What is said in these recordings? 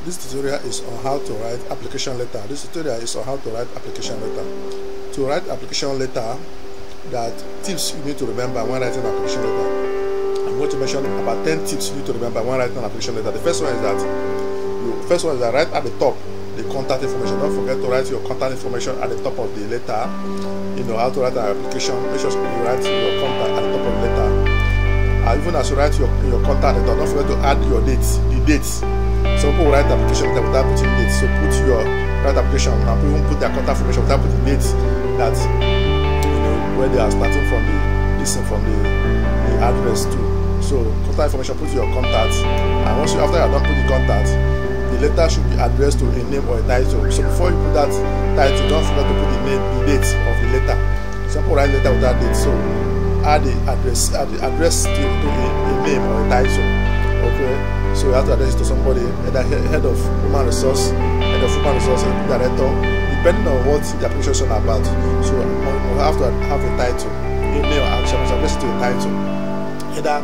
This tutorial is on how to write application letter. This tutorial is on how to write application letter. To write application letter, that tips you need to remember when writing an application letter. I'm going to mention about 10 tips you need to remember when writing an application letter. The first one is that right at the top, the contact information. Don't forget to write your contact information at the top of the letter. You know how to write an application. Make sure you write your contact at the top of the letter. Even as you write your contact at the top, don't forget to add your dates, the dates. Some people write application letter without putting dates. So put your right application and even put their contact information without putting dates. That where they are starting from the address too. So contact information, put your contact, and once after you are done putting the contact, the letter should be addressed to a name or a title. So before you put that title, don't forget to put the name, the date of the letter. Some people write letter without date, so add the address to a name or a title. Okay, so you have to address it to somebody, either head of human resource, director, depending on what the application is about. So you have to have a title, a name, and address it to a title. Either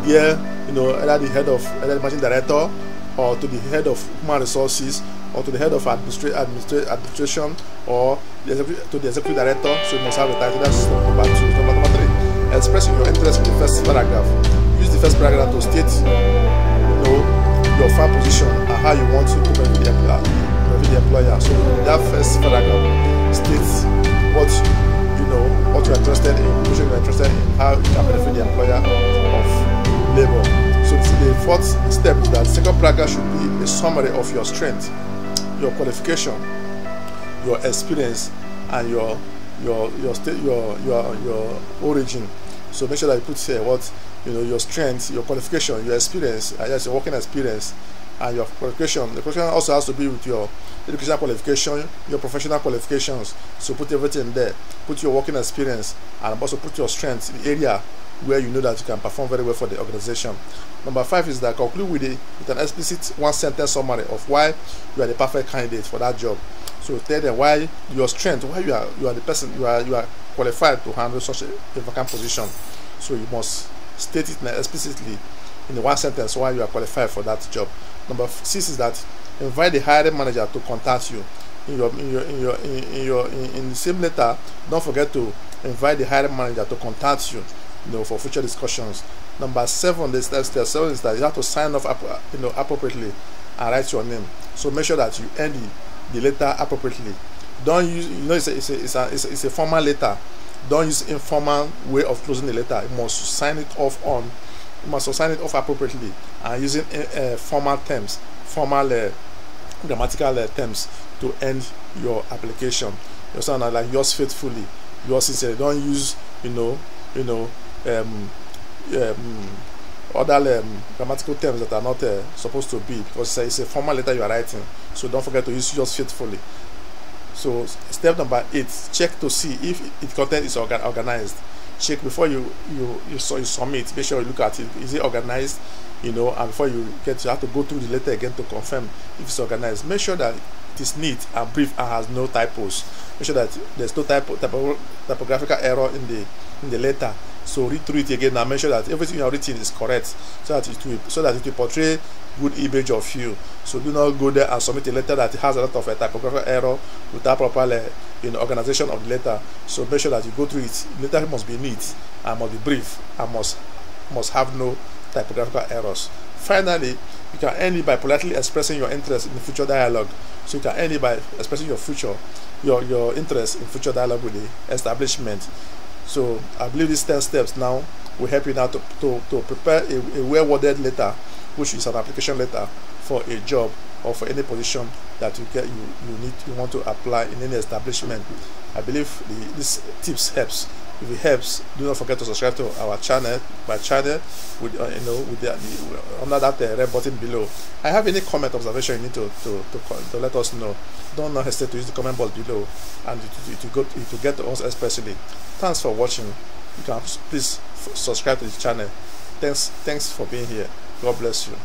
the head of the managing director, or to the head of human resources, or to the head of administration, or to the executive director. So you must have a title. That's number 2. Number 3, expressing your interest in the first paragraph. Use the first paragraph to state your firm position and how you want to benefit the employer. So that first paragraph states what you're interested in, how you can benefit the employer of labor. So the fourth step is that the second paragraph should be a summary of your strength, your qualification, your experience, and your origin. So make sure that you put here your strength, your qualification, your experience, your working experience, and your qualification. The qualification also has to be with your educational qualification, your professional qualifications. So put everything there. Put your working experience, and also put your strength in the area where you know that you can perform very well for the organization. Number 5 is that conclude with an explicit one-sentence summary of why you are the perfect candidate for that job. So tell them why your strength, why you are the person you are qualified to handle such a vacant position. So you must state it explicitly in the one sentence why you are qualified for that job. Number 6 is that invite the hiring manager to contact you. In the same letter, don't forget to invite the hiring manager to contact you, for future discussions. Number 7, is that you have to sign off appropriately and write your name. So make sure that you end the letter appropriately. Don't use it's a formal letter. Don't use informal way of closing the letter. You must sign it off appropriately and using formal terms, grammatical terms to end your application. You sound like yours faithfully, yours sincerely. Don't use other grammatical terms that are not supposed to be, because it's a formal letter you are writing. So don't forget to use yours faithfully. So step number 8, check to see if its content is organized. Check before you submit. Make sure you look at it. Is it organized? And before you have to go through the letter again to confirm if it's organized. Make sure that it is neat and brief and has no typos. Make sure that there's no typographical error in the letter. So read through it again and make sure that everything you have written is correct, so that it will portray good image of you. So do not go there and submit a letter that has a lot of typographical error without proper organization of the letter. So make sure that you go through it. The letter must be neat and must be brief and must have no typographical errors. Finally, you can end it by politely expressing your interest in the future dialogue. So you can end it by expressing your interest in future dialogue with the establishment. So I believe these 10 steps now will help you now to prepare a well-worded letter, which is an application letter for a job or for any position that you want to apply in any establishment. I believe these tips helps. If it helps, do not forget to subscribe to our channel, with under that red button below. I have any comment, observation you need to let us know. Don't hesitate to use the comment box below and to get to us especially. Thanks for watching. You can please subscribe to the channel. Thanks for being here. God bless you.